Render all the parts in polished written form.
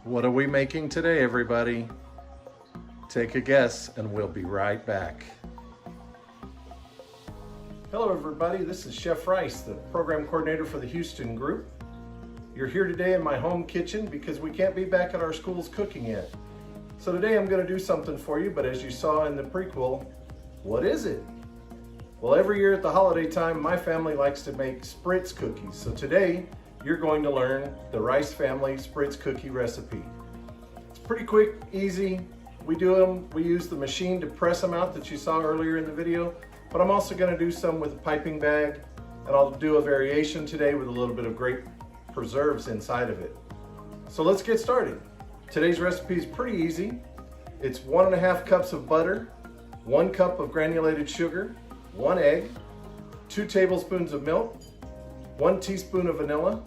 What are we making today, everybody? Take a guess and we'll be right back. Hello, everybody. This is Chef Rice, the program coordinator for the Houston group. You're here today in my home kitchen because we can't be back at our schools cooking yet. So today I'm going to do something for you, but as you saw in the prequel, what is it? Well, every year at the holiday time, my family likes to make Spritz cookies. So today, you're going to learn the Rice family Spritz cookie recipe. It's pretty quick, easy. We use the machine to press them out that you saw earlier in the video, but I'm also going to do some with a piping bag, and I'll do a variation today with a little bit of grape preserves inside of it. So let's get started. Today's recipe is pretty easy. It's 1.5 cups of butter, 1 cup of granulated sugar, 1 egg, 2 tablespoons of milk, 1 teaspoon of vanilla,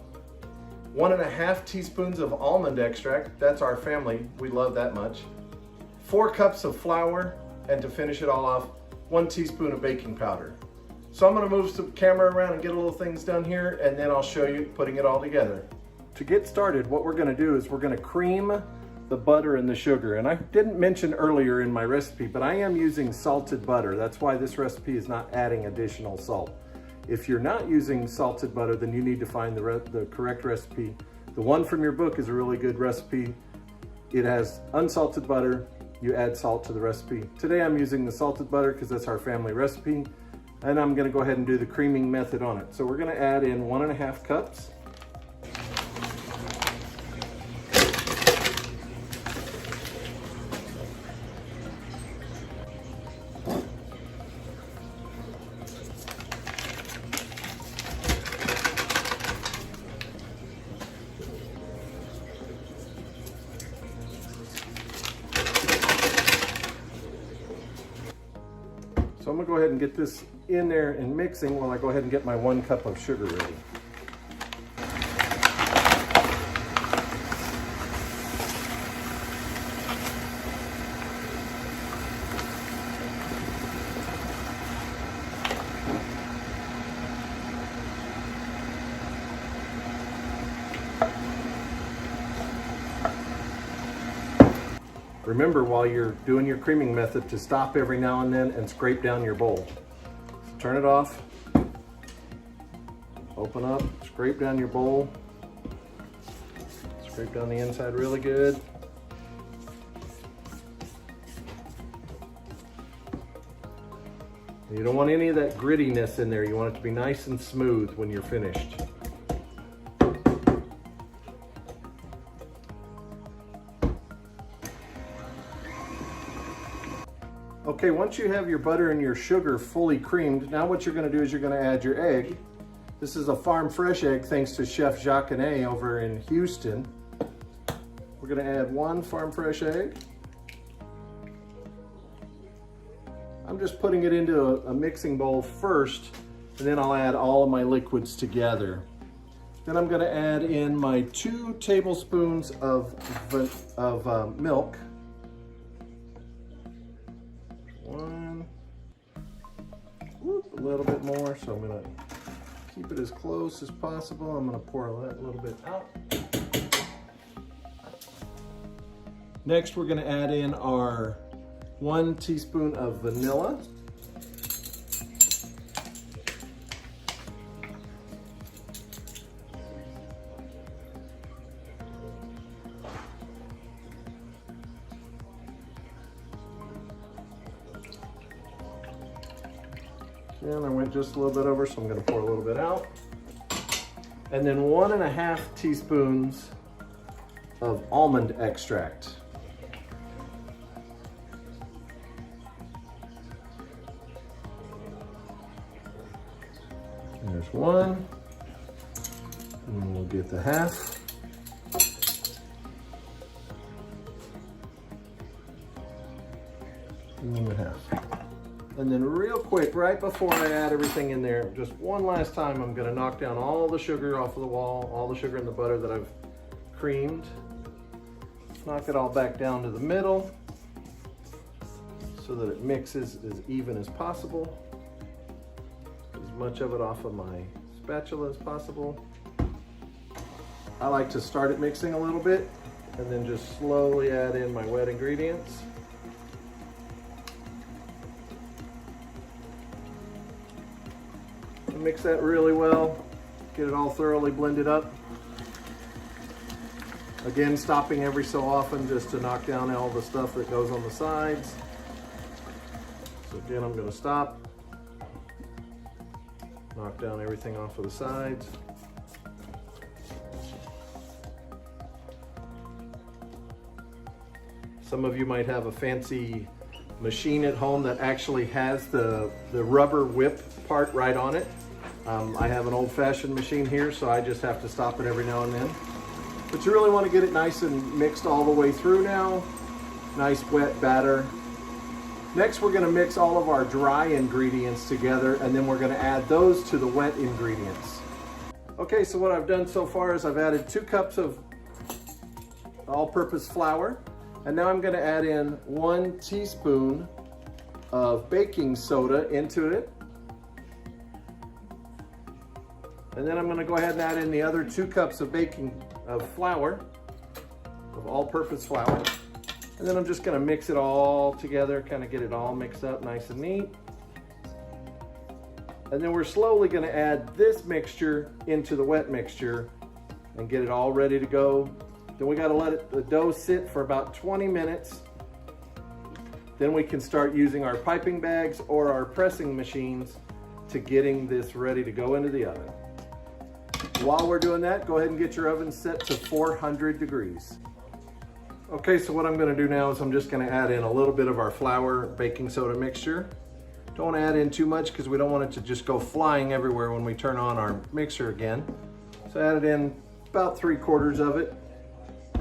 1.5 teaspoons of almond extract. That's our family, we love that much. 4 cups of flour, and to finish it all off, 1 teaspoon of baking powder. So I'm gonna move the camera around and get a little things done here, and then I'll show you putting it all together. To get started, what we're gonna do is we're gonna cream the butter and the sugar. And I didn't mention earlier in my recipe, but I am using salted butter. That's why this recipe is not adding additional salt. If you're not using salted butter, then you need to find the correct recipe. The one from your book is a really good recipe. It has unsalted butter. You add salt to the recipe. Today I'm using the salted butter because that's our family recipe. And I'm gonna go ahead and do the creaming method on it. So we're gonna add in 1.5 cups. So I'm gonna go ahead and get this in there and mixing while I go ahead and get my 1 cup of sugar ready. Remember, while you're doing your creaming method, to stop every now and then and scrape down your bowl. So turn it off, open up, scrape down your bowl, scrape down the inside really good. You don't want any of that grittiness in there. You want it to be nice and smooth when you're finished. Okay, once you have your butter and your sugar fully creamed, now what you're gonna do is you're gonna add your egg. This is a farm fresh egg thanks to Chef Jacques over in Houston. We're gonna add 1 farm fresh egg. I'm just putting it into a mixing bowl first, and then I'll add all of my liquids together. Then I'm gonna add in my 2 tablespoons of milk. 1, a little bit more, so I'm gonna keep it as close as possible. I'm gonna pour that little bit out. Next, we're gonna add in our 1 teaspoon of vanilla. And I went just a little bit over, so I'm gonna pour a little bit out. And then 1.5 teaspoons of almond extract. And there's 1, and we'll get the half. And then the half. And then real quick, right before I add everything in there, just one last time, I'm gonna knock down all the sugar off of the wall, all the sugar and the butter that I've creamed. Knock it all back down to the middle so that it mixes as even as possible. As much of it off of my spatula as possible. I like to start it mixing a little bit and then just slowly add in my wet ingredients. And mix that really well, get it all thoroughly blended up. Again, stopping every so often just to knock down all the stuff that goes on the sides. So again, I'm going to stop, knock down everything off of the sides. Some of you might have a fancy machine at home that actually has the rubber whip part right on it. I have an old-fashioned machine here, so I just have to stop it every now and then. But you really want to get it nice and mixed all the way through now. Nice wet batter. Next, we're going to mix all of our dry ingredients together, and then we're going to add those to the wet ingredients. Okay, so what I've done so far is I've added 2 cups of all-purpose flour. And now I'm going to add in 1 teaspoon of baking soda into it. And then I'm going to go ahead and add in the other 2 cups of flour, of all-purpose flour. And then I'm just going to mix it all together, kind of get it all mixed up nice and neat. And then we're slowly going to add this mixture into the wet mixture and get it all ready to go. Then we got to let the dough sit for about 20 minutes. Then we can start using our piping bags or our pressing machines to getting this ready to go into the oven. While we're doing that, go ahead and get your oven set to 400 degrees. Okay, so what I'm going to do now is I'm just going to add in a little bit of our flour baking soda mixture. Don't want to add in too much because we don't want it to just go flying everywhere when we turn on our mixer again. So add it in about 3/4 of it.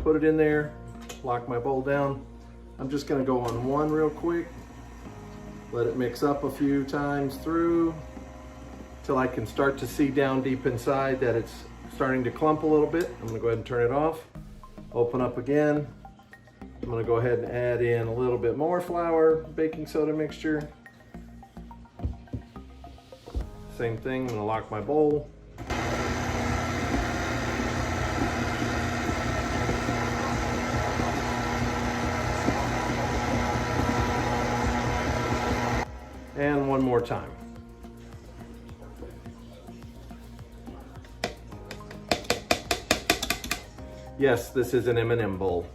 Put it in there, lock my bowl down. I'm just gonna go on 1 real quick. Let it mix up a few times through till I can start to see down deep inside that it's starting to clump a little bit. I'm gonna go ahead and turn it off. Open up again. I'm gonna go ahead and add in a little bit more flour, baking soda mixture. Same thing, I'm gonna lock my bowl. And one more time. Yes, this is an M&M bowl.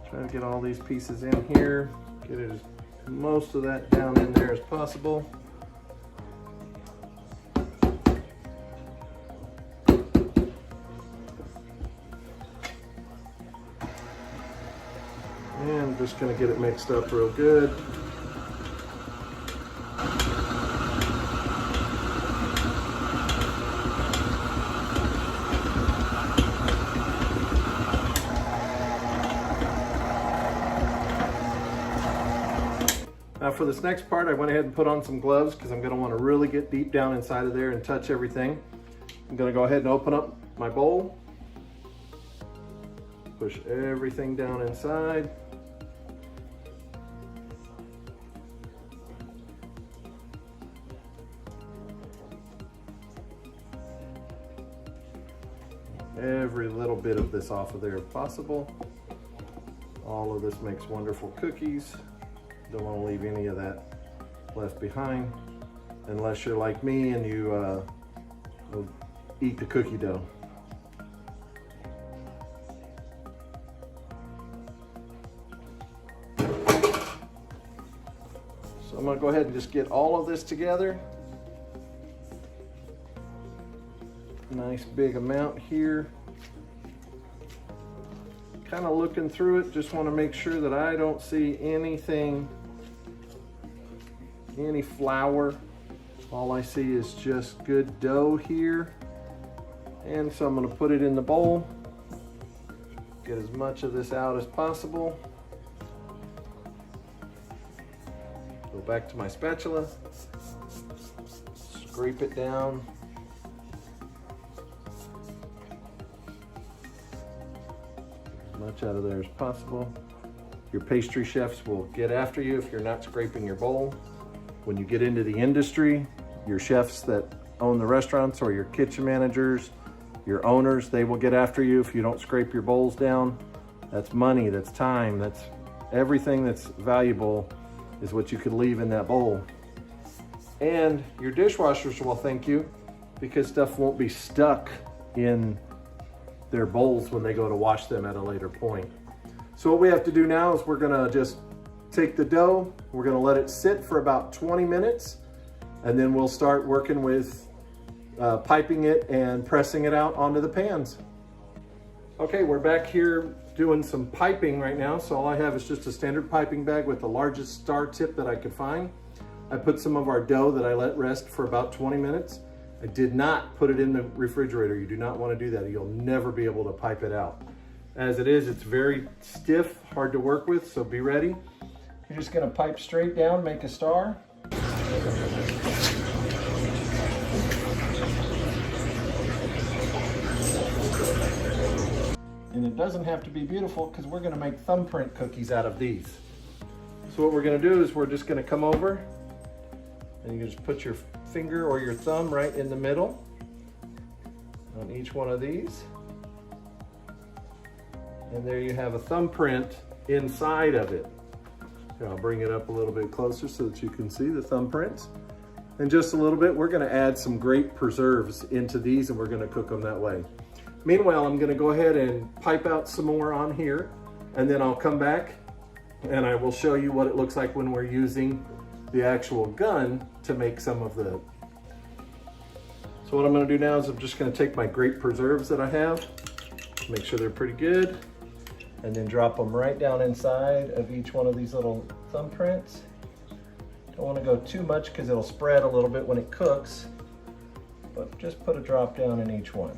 Try to get all these pieces in here, get it most of that down in there as possible. And I'm just going to get it mixed up real good. Now for this next part, I went ahead and put on some gloves because I'm going to want to really get deep down inside of there and touch everything. I'm going to go ahead and open up my bowl. Push everything down inside. Every little bit of this off of there if possible. All of this makes wonderful cookies. Don't want to leave any of that left behind unless you're like me and you eat the cookie dough. So I'm going to go ahead and just get all of this together. Nice big amount here. Kind of looking through it, just want to make sure that I don't see anything, any flour. All I see is just good dough here. And so I'm going to put it in the bowl. Get as much of this out as possible. Go back to my spatula. Scrape it down. Much out of there as possible. Your pastry chefs will get after you if you're not scraping your bowl. When you get into the industry, your chefs that own the restaurants or your kitchen managers, your owners, they will get after you if you don't scrape your bowls down. That's money, that's time, that's everything that's valuable is what you could leave in that bowl. And your dishwashers will thank you because stuff won't be stuck in their bowls when they go to wash them at a later point. So what we have to do now is we're gonna just take the dough, we're gonna let it sit for about 20 minutes, and then we'll start working with piping it and pressing it out onto the pans. Okay, we're back here doing some piping right now. So all I have is just a standard piping bag with the largest star tip that I could find. I put some of our dough that I let rest for about 20 minutes. I did not put it in the refrigerator. You do not want to do that. You'll never be able to pipe it out. As it is, it's very stiff, hard to work with, so be ready. You're just gonna pipe straight down, make a star. And it doesn't have to be beautiful because we're gonna make thumbprint cookies out of these. So what we're gonna do is we're just gonna come over and you just put your finger or your thumb right in the middle on each one of these. And there you have a thumbprint inside of it. Here, I'll bring it up a little bit closer so that you can see the thumbprints. In just a little bit, we're gonna add some grape preserves into these and we're gonna cook them that way. Meanwhile, I'm gonna go ahead and pipe out some more on here, and then I'll come back and I will show you what it looks like when we're using the actual gun to make some of the. So what I'm gonna do now is I'm just gonna take my grape preserves that I have, make sure they're pretty good, and then drop them right down inside of each one of these little thumbprints. Don't wanna go too much because it'll spread a little bit when it cooks, but just put a drop down in each one.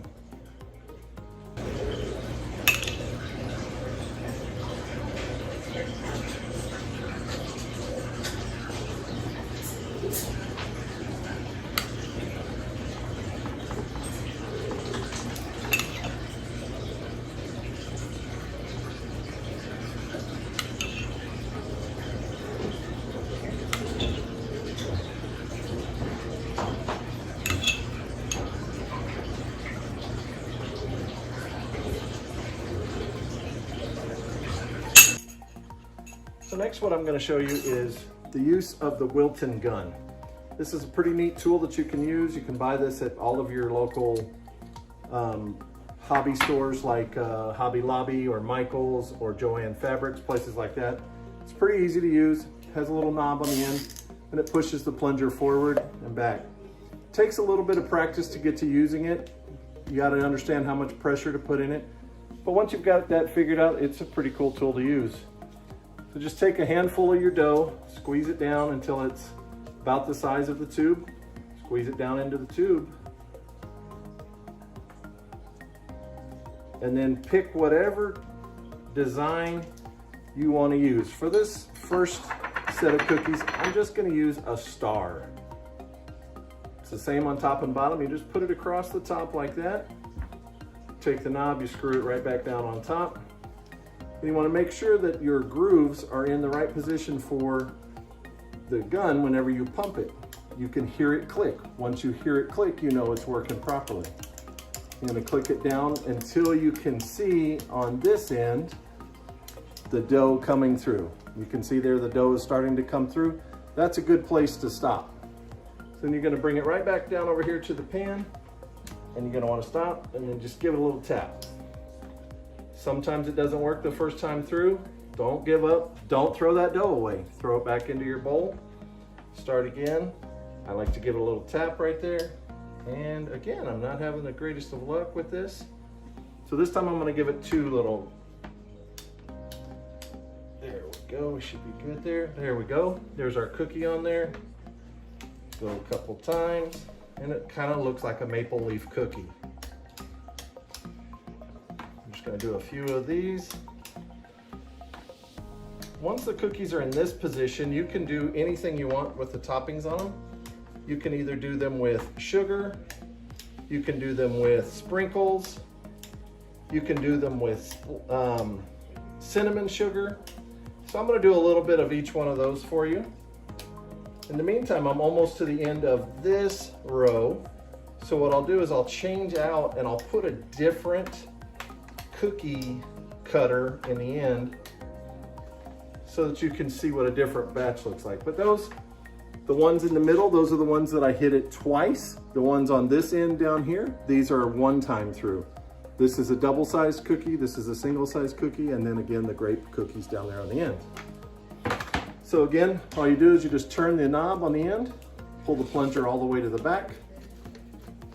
So next what I'm going to show you is the use of the Wilton gun. This is a pretty neat tool that you can use. You can buy this at all of your local hobby stores like Hobby Lobby or Michael's or Joann Fabrics, places like that. It's pretty easy to use. It has a little knob on the end and it pushes the plunger forward and back. It takes a little bit of practice to get to using it. You got to understand how much pressure to put in it. But once you've got that figured out, it's a pretty cool tool to use. So just take a handful of your dough, squeeze it down until it's about the size of the tube. Squeeze it down into the tube. And then pick whatever design you want to use. For this first set of cookies, I'm just going to use a star. It's the same on top and bottom. You just put it across the top like that. Take the knob, you screw it right back down on top. And you want to make sure that your grooves are in the right position for the gun whenever you pump it. You can hear it click. Once you hear it click, you know it's working properly. You're going to click it down until you can see on this end the dough coming through. You can see there the dough is starting to come through. That's a good place to stop. So then you're going to bring it right back down over here to the pan, and you're going to want to stop and then just give it a little tap. Sometimes it doesn't work the first time through. Don't give up. Don't throw that dough away. Throw it back into your bowl. Start again. I like to give it a little tap right there. And again, I'm not having the greatest of luck with this. So this time I'm going to give it two little. There we go. We should be good there. There we go. There's our cookie on there. Go a couple times. And it kind of looks like a maple leaf cookie. Going to do a few of these. Once the cookies are in this position, you can do anything you want with the toppings on them. You can either do them with sugar, you can do them with sprinkles, you can do them with cinnamon sugar. So I'm going to do a little bit of each one of those for you. In the meantime, I'm almost to the end of this row. So what I'll do is I'll change out and I'll put a different cookie cutter in the end so that you can see what a different batch looks like. But the ones in the middle, those are the ones that I hit it twice. The ones on this end down here, these are one time through. This is a double-sized cookie, this is a single-sized cookie, and then again, the grape cookies down there on the end. So again, all you do is you just turn the knob on the end, pull the plunger all the way to the back,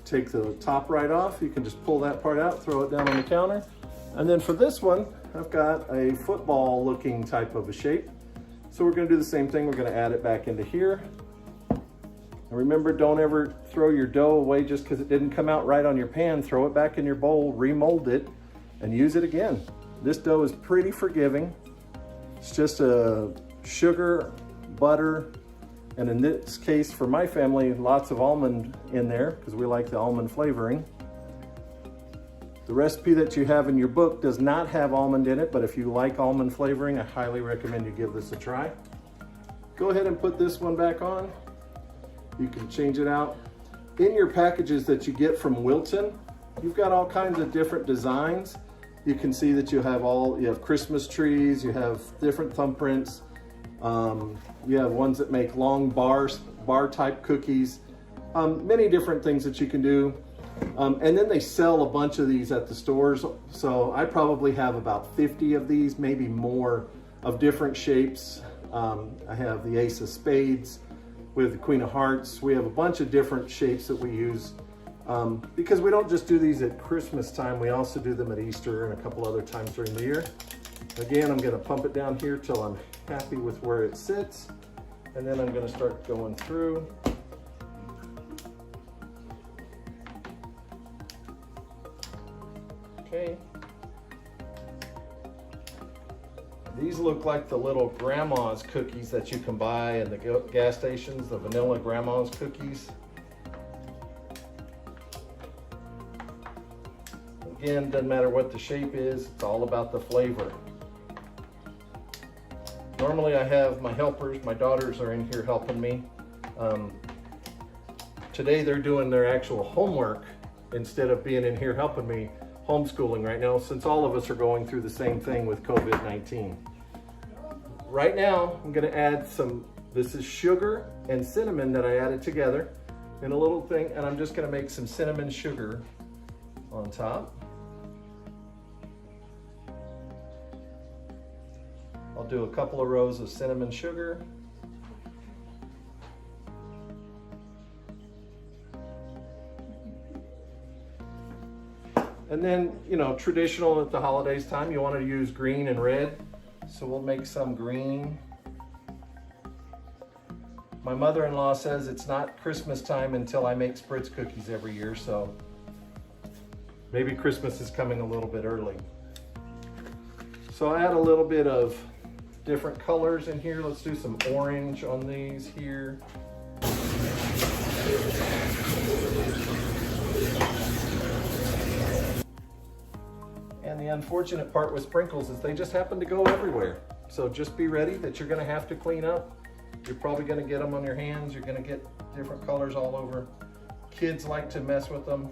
take the top right off. You can just pull that part out, throw it down on the counter. And then for this one, I've got a football looking type of a shape. So we're gonna do the same thing. We're gonna add it back into here. And remember, don't ever throw your dough away just because it didn't come out right on your pan. Throw it back in your bowl, remold it, and use it again. This dough is pretty forgiving. It's just a sugar, butter, and in this case, for my family, lots of almond in there because we like the almond flavoring. The recipe that you have in your book does not have almond in it, but if you like almond flavoring, I highly recommend you give this a try. Go ahead and put this one back on. You can change it out. In your packages that you get from Wilton, you've got all kinds of different designs. You can see that you have Christmas trees, you have different thumbprints, you have ones that make long bar type cookies, many different things that you can do. And then they sell a bunch of these at the stores. So I probably have about 50 of these, maybe more, of different shapes. I have the Ace of Spades with the Queen of Hearts. We have a bunch of different shapes that we use because we don't just do these at Christmas time. We also do them at Easter and a couple other times during the year. Again, I'm gonna pump it down here till I'm happy with where it sits. And then I'm gonna start going through. Okay. These look like the little grandma's cookies that you can buy in the gas stations, the vanilla grandma's cookies. Again, doesn't matter what the shape is, it's all about the flavor. Normally I have my helpers, my daughters are in here helping me. Today they're doing their actual homework instead of being in here helping me. Homeschooling right now, since all of us are going through the same thing with COVID-19. Right now, I'm gonna add this is sugar and cinnamon that I added together in a little thing, and I'm just gonna make some cinnamon sugar on top. I'll do a couple of rows of cinnamon sugar. And then, you know, traditional at the holidays time, you want to use green and red. So we'll make some green. My mother-in-law says it's not Christmas time until I make Spritz cookies every year, so maybe Christmas is coming a little bit early. So I add a little bit of different colors in here. Let's do some orange on these here. And the unfortunate part with sprinkles is they just happen to go everywhere. So just be ready that you're gonna have to clean up. You're probably gonna get them on your hands. You're gonna get different colors all over. Kids like to mess with them.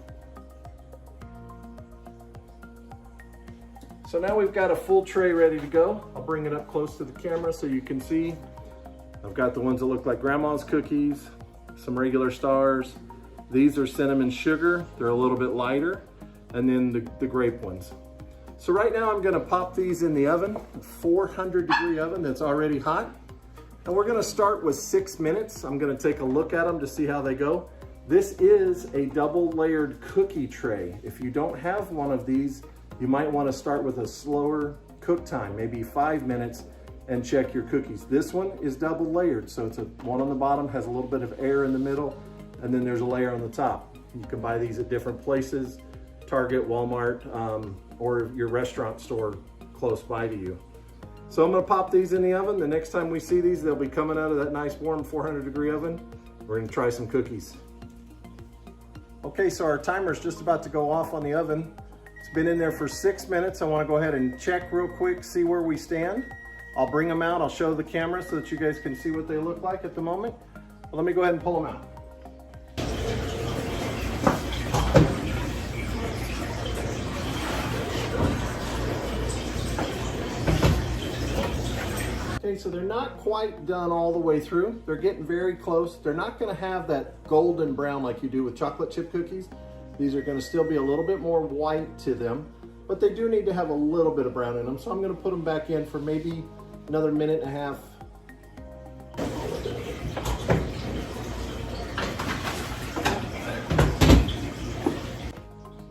So now we've got a full tray ready to go. I'll bring it up close to the camera so you can see. I've got the ones that look like grandma's cookies, some regular stars. These are cinnamon sugar. They're a little bit lighter. And then the grape ones. So right now I'm gonna pop these in the oven, 400-degree oven that's already hot. And we're gonna start with 6 minutes. I'm gonna take a look at them to see how they go. This is a double layered cookie tray. If you don't have one of these, you might wanna start with a slower cook time, maybe 5 minutes, and check your cookies. This one is double layered, so it's one on the bottom, has a little bit of air in the middle, and then there's a layer on the top. You can buy these at different places, Target, Walmart, or your restaurant store close by to you. So I'm gonna pop these in the oven. The next time we see these, they'll be coming out of that nice warm 400-degree oven. We're gonna try some cookies. Okay, so our timer's just about to go off on the oven. It's been in there for 6 minutes. I wanna go ahead and check real quick, see where we stand. I'll bring them out, I'll show the camera so that you guys can see what they look like at the moment. Well, let me go ahead and pull them out. Okay, so they're not quite done all the way through. They're getting very close. They're not gonna have that golden brown like you do with chocolate chip cookies. These are gonna still be a little bit more white to them, but they do need to have a little bit of brown in them. So I'm gonna put them back in for maybe another minute and a half.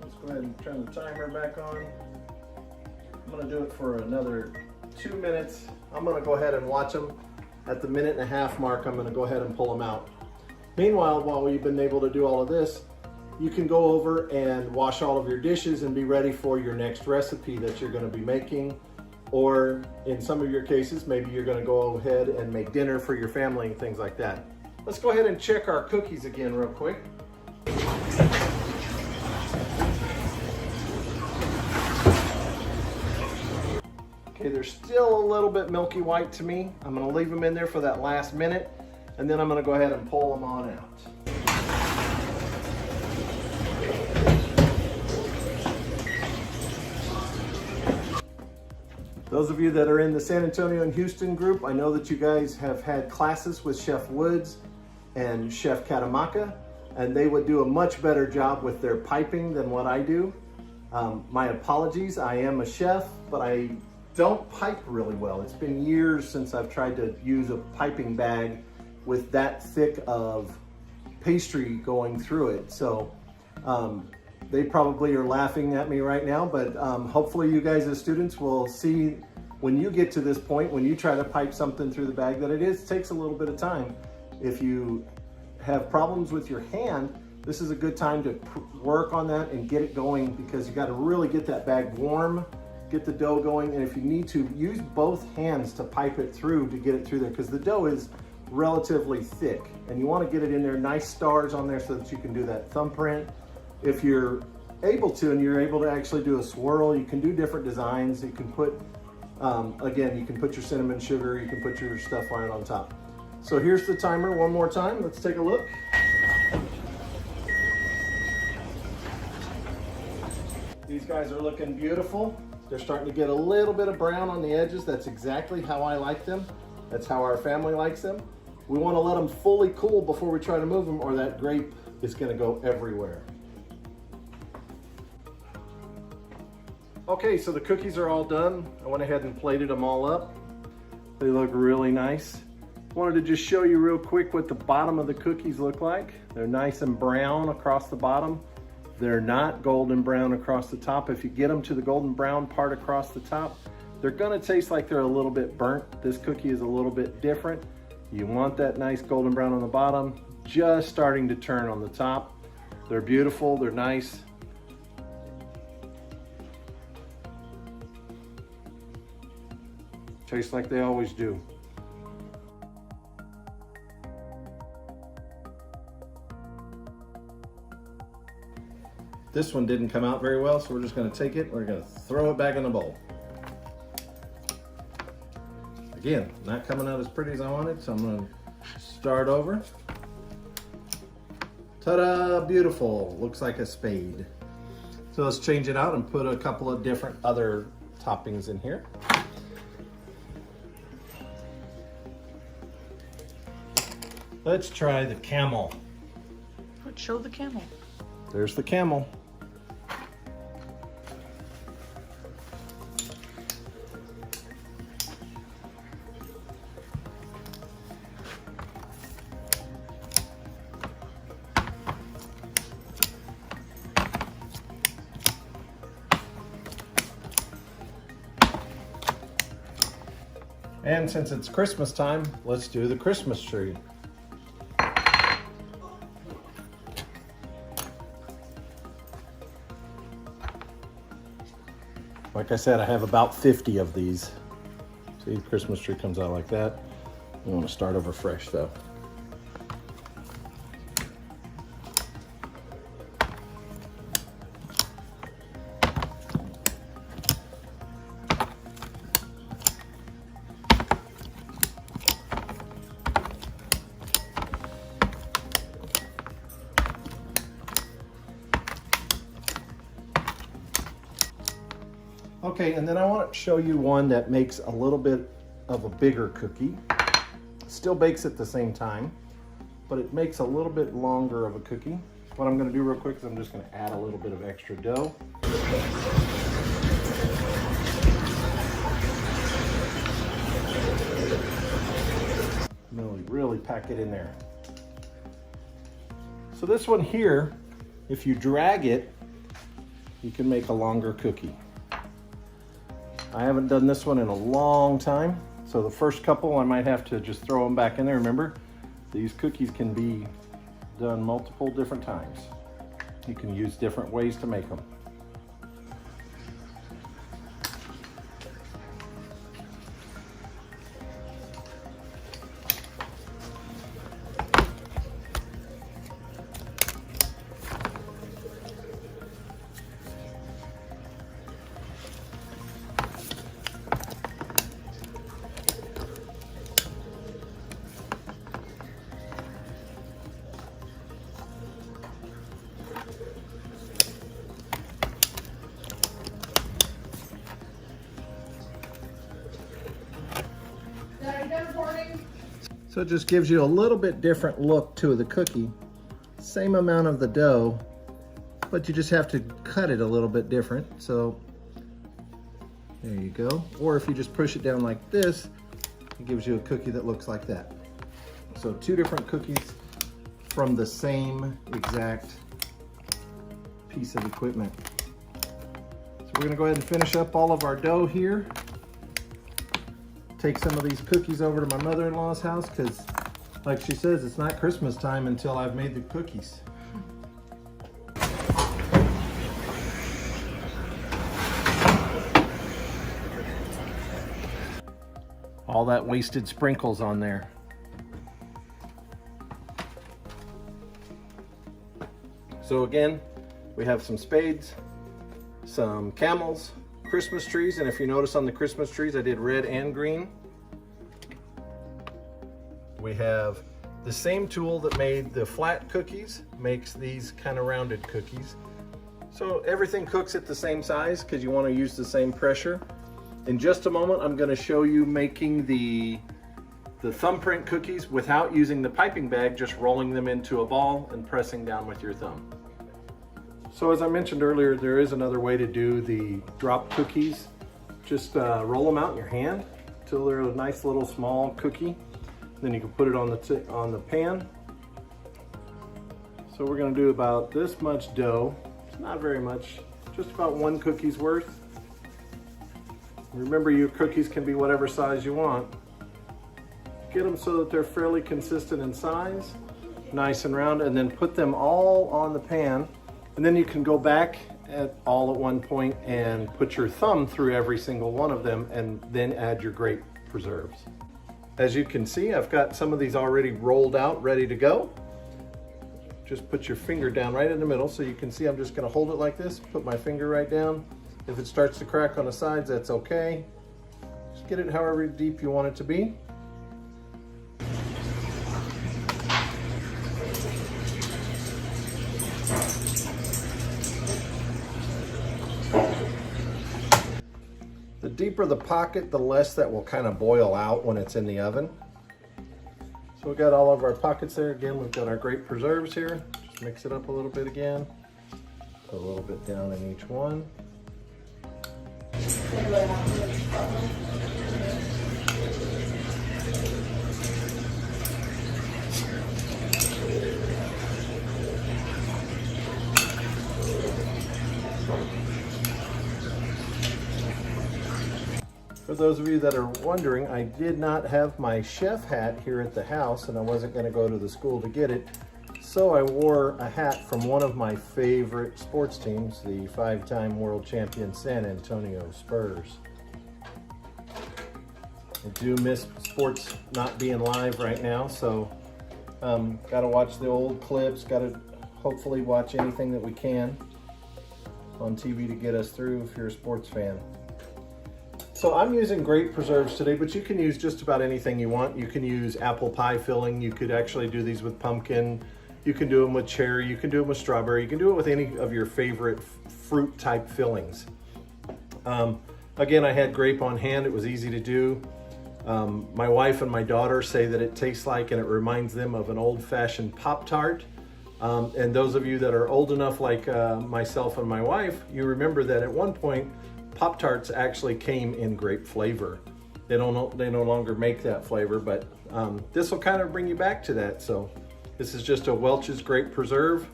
Let's go ahead and turn the timer back on. I'm gonna do it for another 2 minutes. I'm gonna go ahead and watch them. At the minute and a half mark, I'm gonna go ahead and pull them out. Meanwhile, while we've been able to do all of this, you can go over and wash all of your dishes and be ready for your next recipe that you're gonna be making. Or in some of your cases, maybe you're gonna go ahead and make dinner for your family and things like that. Let's go ahead and check our cookies again real quick. Okay, they're still a little bit milky white to me. I'm gonna leave them in there for that last minute, and then I'm gonna go ahead and pull them on out. Those of you that are in the San Antonio and Houston group, I know that you guys have had classes with Chef Woods and Chef Katamaka, and they would do a much better job with their piping than what I do. My apologies, I am a chef, but I don't pipe really well. It's been years since I've tried to use a piping bag with that thick of pastry going through it. So they probably are laughing at me right now, but hopefully you guys as students will see when you get to this point, when you try to pipe something through the bag, that it takes a little bit of time. If you have problems with your hand, this is a good time to work on that and get it going, because you got to really get that bag warm, get the dough going, and if you need to, use both hands to pipe it through to get it through there, because the dough is relatively thick and you want to get it in there, nice stars on there so that you can do that thumbprint. If you're able to, and you're able to actually do a swirl, you can do different designs. You can put, again, you can put your cinnamon sugar, you can put your stuff on it on top. So here's the timer one more time. Let's take a look. These guys are looking beautiful. They're starting to get a little bit of brown on the edges. That's exactly how I like them. That's how our family likes them. We want to let them fully cool before we try to move them, or that grape is going to go everywhere. Okay, so the cookies are all done. I went ahead and plated them all up. They look really nice. Wanted to just show you real quick what the bottom of the cookies look like. They're nice and brown across the bottom. They're not golden brown across the top. If you get them to the golden brown part across the top, they're gonna taste like they're a little bit burnt. This cookie is a little bit different. You want that nice golden brown on the bottom, just starting to turn on the top. They're beautiful, they're nice. Taste like they always do. This one didn't come out very well, so we're just gonna take it, we're gonna throw it back in the bowl. Again, not coming out as pretty as I wanted, so I'm gonna start over. Ta-da, beautiful, looks like a spade. So let's change it out and put a couple of different other toppings in here. Let's try the camel. Let's show the camel. There's the camel. And since it's Christmas time, let's do the Christmas tree. Like I said, I have about 50 of these. See, the Christmas tree comes out like that. You want to start over fresh though. Okay, and then I want to show you one that makes a little bit of a bigger cookie. Still bakes at the same time, but it makes a little bit longer of a cookie. What I'm going to do real quick is I'm just going to add a little bit of extra dough. Really pack it in there. So this one here, if you drag it, you can make a longer cookie. I haven't done this one in a long time, so the first couple I might have to just throw them back in there. Remember, these cookies can be done multiple different times. You can use different ways to make them. So it just gives you a little bit different look to the cookie. Same amount of the dough, but you just have to cut it a little bit different. So there you go. Or if you just push it down like this, it gives you a cookie that looks like that. So two different cookies from the same exact piece of equipment. So we're gonna go ahead and finish up all of our dough here. Take some of these cookies over to my mother-in-law's house because, like she says, it's not Christmas time until I've made the cookies. All that wasted sprinkles on there. So again, we have some spades, some camels, Christmas trees, and if you notice on the Christmas trees I did red and green. We have the same tool that made the flat cookies makes these kind of rounded cookies. So everything cooks at the same size because you want to use the same pressure. In just a moment I'm going to show you making the thumbprint cookies without using the piping bag, just rolling them into a ball and pressing down with your thumb. So as I mentioned earlier, there is another way to do the drop cookies. Just roll them out in your hand till they're a nice little small cookie. Then you can put it on the pan. So we're going to do about this much dough. It's not very much, just about one cookie's worth. Remember, your cookies can be whatever size you want. Get them so that they're fairly consistent in size, nice and round, and then put them all on the pan. And then you can go back all at one point and put your thumb through every single one of them and then add your grape preserves. As you can see, I've got some of these already rolled out, ready to go. Just put your finger down right in the middle so you can see I'm just going to hold it like this, put my finger right down. If it starts to crack on the sides, that's okay. Just get it however deep you want it to be. The deeper the pocket, the less that will kind of boil out when it's in the oven. So we've got all of our pockets there. Again, we've got our grape preserves here. Just mix it up a little bit again. Put a little bit down in each one. For those of you that are wondering, I did not have my chef hat here at the house and I wasn't going to go to the school to get it. So I wore a hat from one of my favorite sports teams, the 5-time world champion San Antonio Spurs. I do miss sports not being live right now, so got to watch the old clips, got to hopefully watch anything that we can on TV to get us through if you're a sports fan. So I'm using grape preserves today, but you can use just about anything you want. You can use apple pie filling. You could actually do these with pumpkin. You can do them with cherry. You can do them with strawberry. You can do it with any of your favorite fruit type fillings. Again, I had grape on hand. It was easy to do. My wife and my daughter say that it tastes like and it reminds them of an old-fashioned Pop-Tart. And those of you that are old enough like myself and my wife, you remember that at one point Pop-Tarts actually came in grape flavor. They no longer make that flavor, but this will kind of bring you back to that. So this is just a Welch's Grape Preserve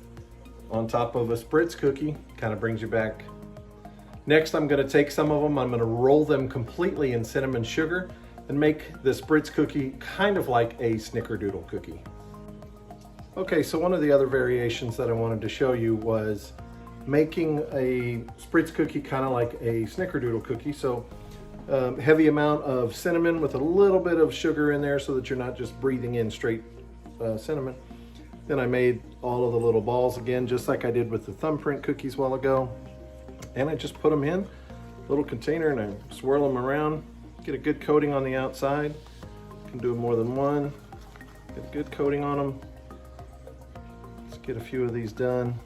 on top of a Spritz cookie, kind of brings you back. Next, I'm going to take some of them, I'm going to roll them completely in cinnamon sugar and make the Spritz cookie kind of like a snickerdoodle cookie. Okay, so one of the other variations that I wanted to show you was making a Spritz cookie kind of like a snickerdoodle cookie. So heavy amount of cinnamon with a little bit of sugar in there so that you're not just breathing in straight cinnamon. Then I made all of the little balls again, just like I did with the thumbprint cookies a while ago. And I just put them in a little container and I swirl them around, get a good coating on the outside. You can do more than one. Get a good coating on them. Let's get a few of these done.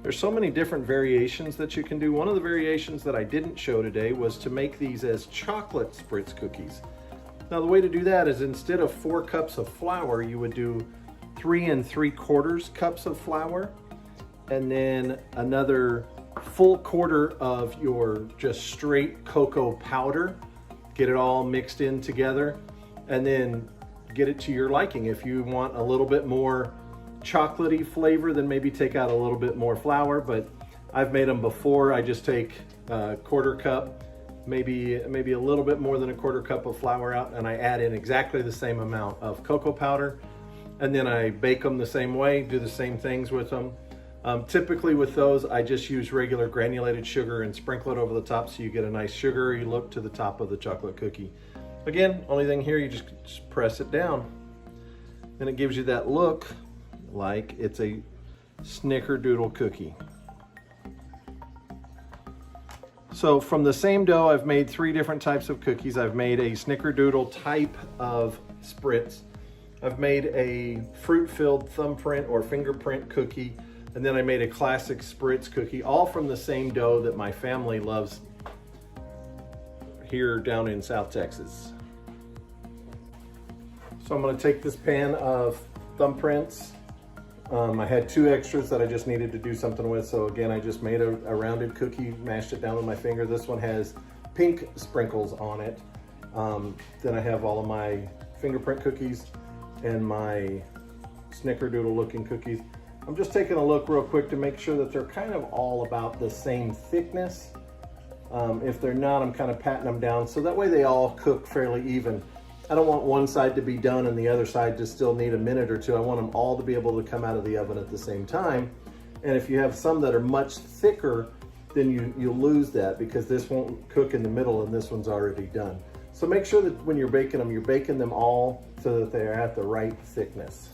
There's so many different variations that you can do. One of the variations that I didn't show today was to make these as chocolate Spritz cookies. Now the way to do that is instead of 4 cups of flour, you would do 3 3/4 cups of flour and then another full quarter of your just straight cocoa powder. Get it all mixed in together and then get it to your liking. If you want a little bit more chocolatey flavor, then maybe take out a little bit more flour, but I've made them before. I just take a 1/4 cup, maybe a little bit more than a 1/4 cup of flour out, and I add in exactly the same amount of cocoa powder, and then I bake them the same way, do the same things with them. Typically with those, I just use regular granulated sugar and sprinkle it over the top so you get a nice sugary look to the top of the chocolate cookie. Again, only thing here, you just press it down, and it gives you that look like it's a snickerdoodle cookie. So from the same dough, I've made 3 different types of cookies. I've made a snickerdoodle type of Spritz. I've made a fruit-filled thumbprint or fingerprint cookie, and then I made a classic Spritz cookie, all from the same dough that my family loves here down in South Texas. So I'm going to take this pan of thumbprints. I had 2 extras that I just needed to do something with, so again I just made a rounded cookie, mashed it down with my finger. This one has pink sprinkles on it. Then I have all of my fingerprint cookies and my snickerdoodle looking cookies. I'm just taking a look real quick to make sure that they're kind of all about the same thickness. If they're not, I'm kind of patting them down so that way they all cook fairly even. I don't want one side to be done and the other side to still need a minute or 2. I want them all to be able to come out of the oven at the same time. And if you have some that are much thicker, then you lose that because this won't cook in the middle and this one's already done. So make sure that when you're baking them all so that they're at the right thickness.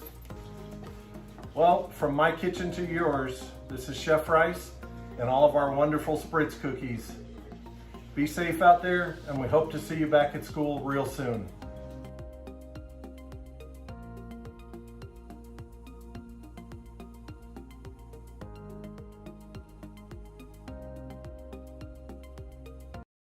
Well, from my kitchen to yours, this is Chef Rice and all of our wonderful Spritz cookies. Be safe out there, and we hope to see you back at school real soon.